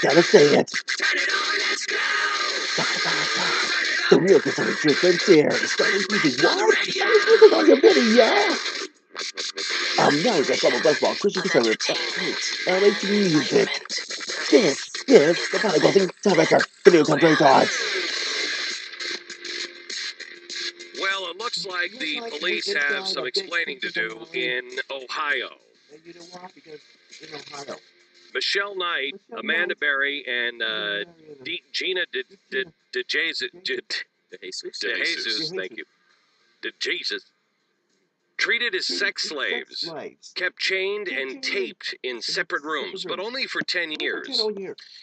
gotta say it. Turn it on, let's go! The real Pacific Truth here. Spanish music. What? Spanish music on your video? America's double baseball Christian conservative LH music. This is the final closing TimeFactor video commentary thoughts. Well, it looks like the police have some explaining to do in Ohio. And you know why? Because in Ohio, Michelle Knight, Amanda Berry, and Gina DeJesus, thank you, DeJesus, treated as sex slaves, kept chained and taped in separate rooms, but only for 10 years.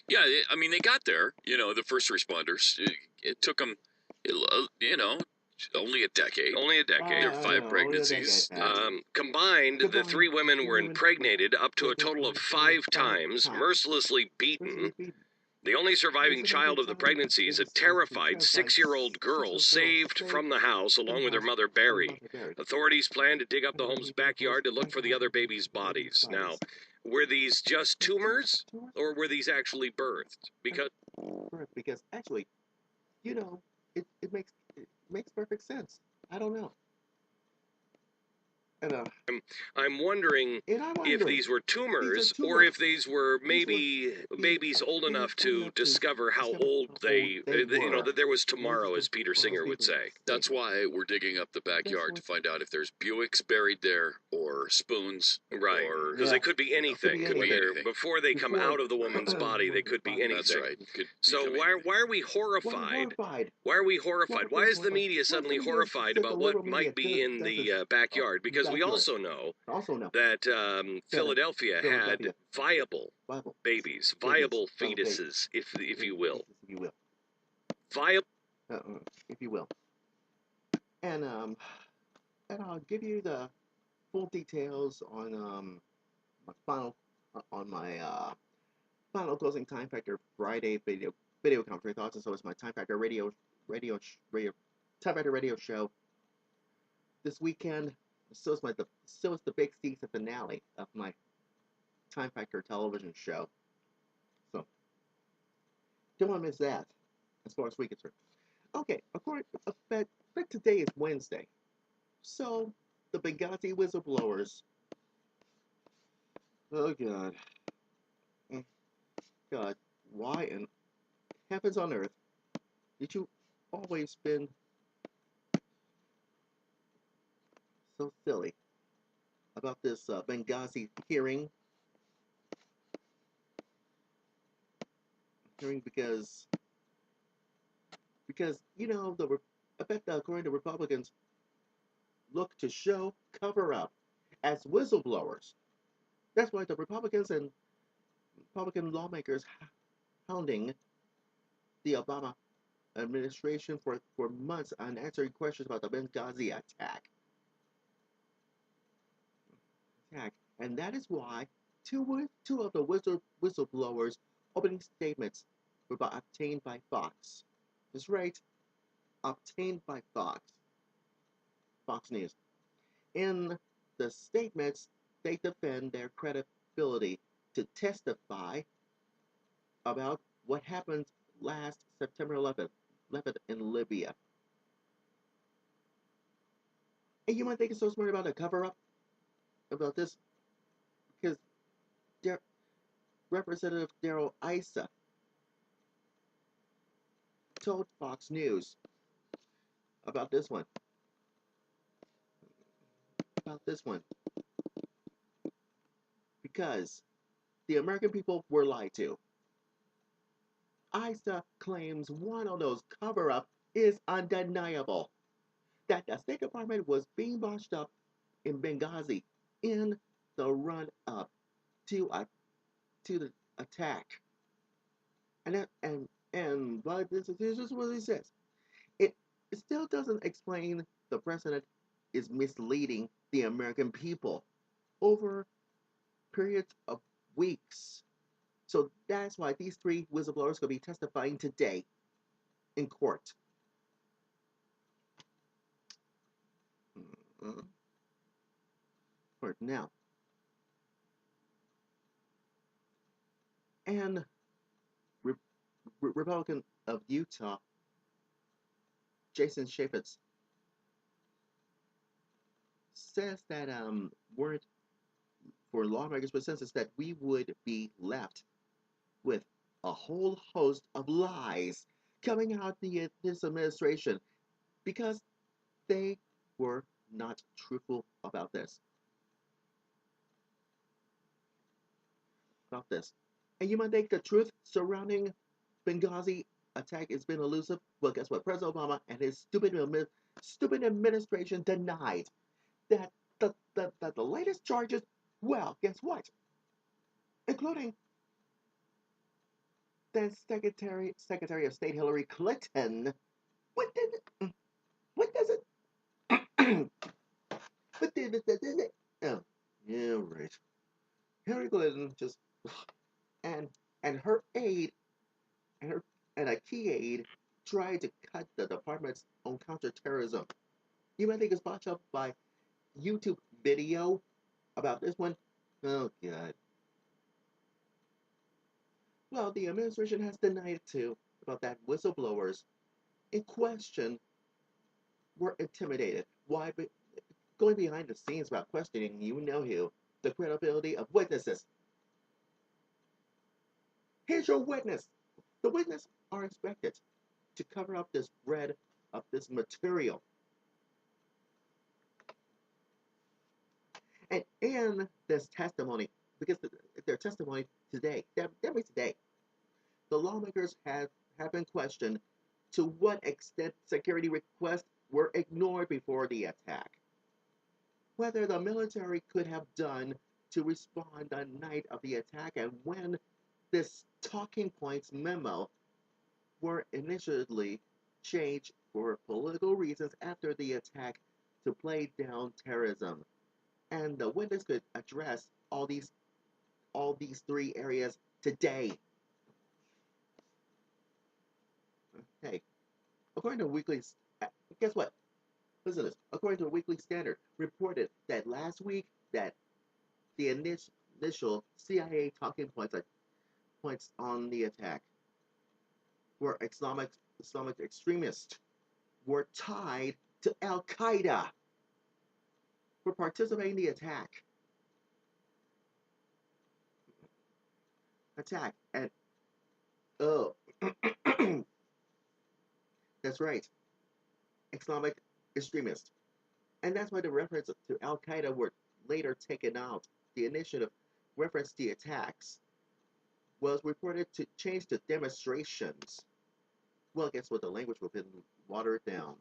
Yeah, I mean, they got there, the first responders. It took them, only a decade. Only a decade. There were 5 pregnancies. Combined, the 3 women were impregnated up to a total of 5 times, mercilessly beaten. The only surviving child of the pregnancies, a terrified 6-year-old girl saved from the house along with her mother, Barry. Authorities plan to dig up the home's backyard to look for the other babies' bodies. Now, were these just tumors, or were these actually birthed? Because actually, it makes perfect sense. I don't know. And, I'm wondering if these were tumors, or if these were maybe babies old enough to discover how old that there was tomorrow, as Peter Singer would say. That's why we're digging up the backyard to find out if there's Buicks buried there, or spoons. Right, because they could be anything. Could be anything. Before they come out of the woman's body, they could be anything. That's right. So why are we horrified? Why are we horrified? Why is the media suddenly horrified about what might be in the backyard? Because we also know that Philadelphia had viable babies, viable fetuses, if you will. Viable. If you will. And I'll give you the full details on my final closing TimeFactor Friday video commentary thoughts, and so it's my TimeFactor TimeFactor radio show this weekend. So is the big season finale of my TimeFactor television show. So don't want to miss that, as far as we're concerned. Okay, but today is Wednesday, so the Benghazi whistleblowers. Oh God, why in heavens on earth did you always been so silly about this Benghazi hearing? Because I bet that according to Republicans, look to show cover up as whistleblowers. That's why the Republicans and Republican lawmakers hounding the Obama administration for months on answering questions about the Benghazi attack. And that is why two of the whistleblowers' opening statements were obtained by Fox. That's right, obtained by Fox News. In the statements, they defend their credibility to testify about what happened last September 11th in Libya. And you might think it's so smart about a cover-up about this, because Representative Daryl Issa told Fox News about this one. Because the American people were lied to. Issa claims one of those cover-up is undeniable. That the State Department was being botched up in Benghazi in the run-up to the attack. But this is what he says. It still doesn't explain the president is misleading the American people over periods of weeks. So that's why these 3 whistleblowers are going to be testifying today in court. Now, and Republican of Utah, Jason Chaffetz, says that weren't for lawmakers, but census that we would be left with a whole host of lies coming out this administration because they were not truthful about this. And you might think the truth surrounding Benghazi attack has been elusive. Well, guess what? President Obama and his stupid administration denied that the latest charges, well, guess what? Including then Secretary of State Hillary Clinton. What did it? What does it? What did it? Oh, yeah, right. Hillary Clinton just and her aide and her and a key aide tried to cut the department's on counterterrorism. You might think it's botched up by YouTube video about this one. Oh God. Well, the administration has denied it too about that whistleblowers in question were intimidated. Why? Going behind the scenes about questioning you know who, the credibility of witnesses. Here's your witness. The witnesses are expected to cover up the spread of this material. And in this testimony, because their testimony today, today, the lawmakers have been questioned to what extent security requests were ignored before the attack. Whether the military could have done to respond the night of the attack and when this talking points memo were initially changed for political reasons after the attack to play down terrorism. And the witness could address all these three areas today. Hey, according to Weekly, guess what? Listen to this. According to a Weekly Standard, reported that last week that the initial CIA talking points on the attack were Islamic extremists were tied to Al Qaeda for participating in the attack. And oh, that's right, Islamic extremists, and that's why the reference to Al Qaeda were later taken out. The initiative reference the attacks was reported to change to demonstrations. Well, guess what? The language was been watered down.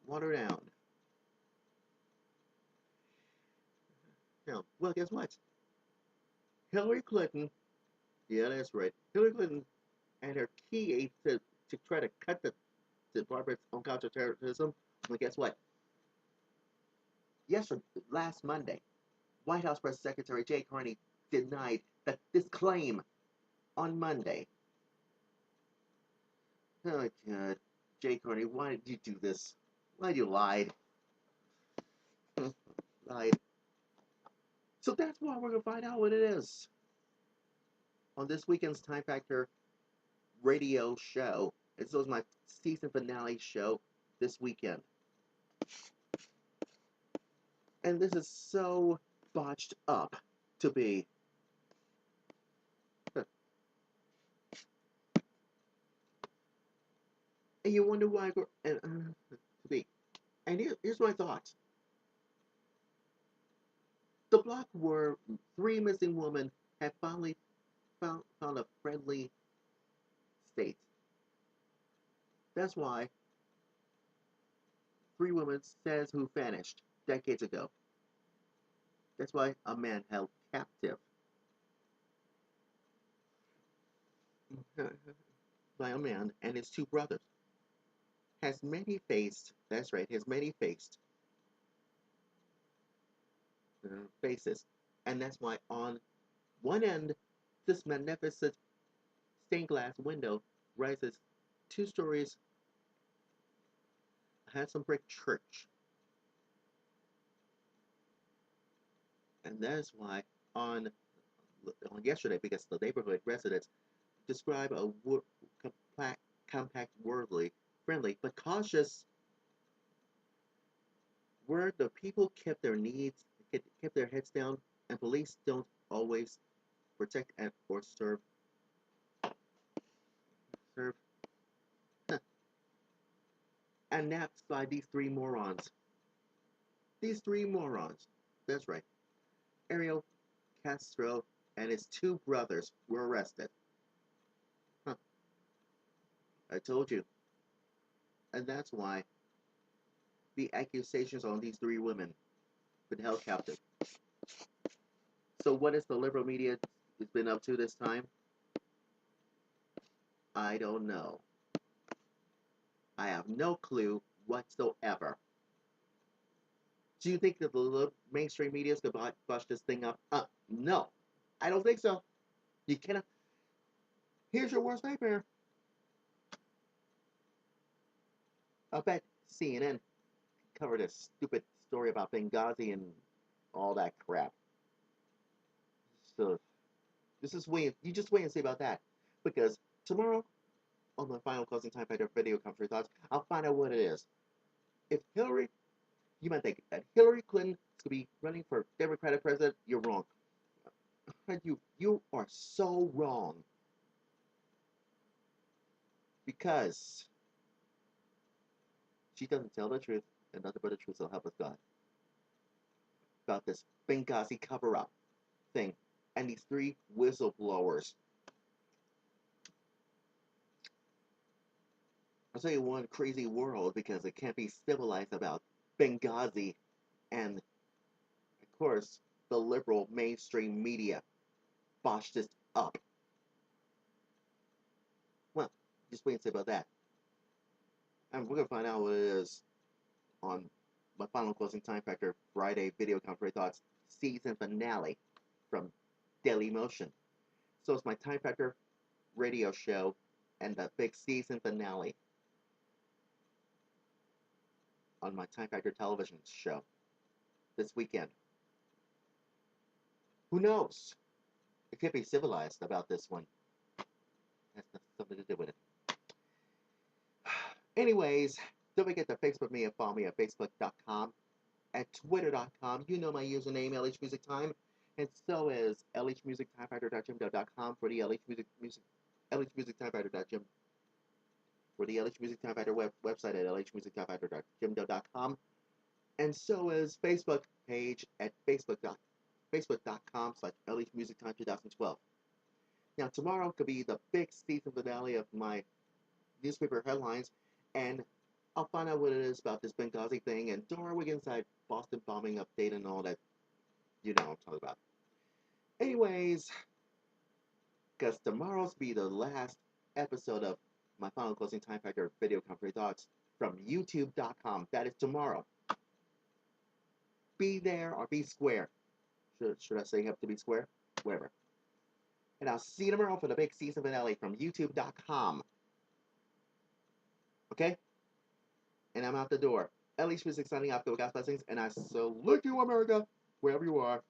Watered down. Now, well, guess what? Hillary Clinton, yeah, that's right. Hillary Clinton and her key aide to try to cut the department's on counterterrorism. Well, guess what? Last Monday, White House Press Secretary Jay Carney denied that this claim on Monday. Oh God, Jay Carney, why did you do this? Why did you lie? Lied. So that's why we're gonna find out what it is on this weekend's Time Factor radio show. This was my season finale show this weekend. And this is so botched up to be. And you wonder why to be. And here's my thought. The block where three missing women had finally found a friendly state. That's why three women says who vanished decades ago. That's why a man held captive by a man and his two brothers has many faced. That's right, has many faced faces, and that's why on one end, this magnificent stained glass window rises 2 stories, a handsome brick church, and that's why on yesterday, because the neighborhood residents describe a compact, worldly, friendly, but cautious where the people kept their needs, kept their heads down, and police don't always protect or serve, and napped by these three morons. These three morons. That's right. Ariel Castro and his two brothers were arrested. Huh. I told you. And that's why the accusations on these three women been held captive. So what is the liberal media has been up to this time? I don't know. I have no clue whatsoever. Do you think that the mainstream media is going to bust this thing up? No. I don't think so. You cannot. Here's your worst nightmare. I bet CNN covered a stupid story about Benghazi and all that crap. So, you just wait and see about that. Because tomorrow, on my final closing time factor video conference thoughts, I'll find out what it is. If you might think that Hillary Clinton is going to be running for Democratic president, you're wrong. You are so wrong. Because she doesn't tell the truth, and nothing but the truth will help us God. About this Benghazi cover-up thing, and these three whistleblowers. I'll tell you one crazy world because it can't be civilized about Benghazi, and of course, the liberal mainstream media botched this up. Well, just wait and see about that. And we're going to find out what it is on my final closing time factor Friday video conference thoughts season finale from Daily Motion. So it's my time factor radio show and the big season finale on my time factor television show this weekend. Who knows? It could be civilized about this one. Has something to do with it. Anyways, don't forget to Facebook me and follow me at facebook.com, at twitter.com. You know my username, LHMusicTime. And so is LHMusicTimeFactor.gmail.com for the LHMusicTimeFactor.gmail. For the LH Music Time Factor website at LHMusicTimeFactor.gmail.com. And so is Facebook page at facebook.com/LHMusicTime2012. Now tomorrow could be the big season finale of my newspaper headlines, and I'll find out what it is about this Benghazi thing and Dora Wiggins' Boston bombing update and all that. You know what I'm talking about. Anyways, because tomorrow's be the last episode of my final closing time factor video conference thoughts from youtube.com. That is tomorrow. Be there or be square. Should I say you have to be square? Whatever. And I'll see you tomorrow for the big season finale from youtube.com. Okay? And I'm out the door. LH Music signing off. Go God's blessings. And I salute you, America, wherever you are.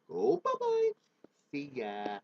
Go bye-bye. See ya.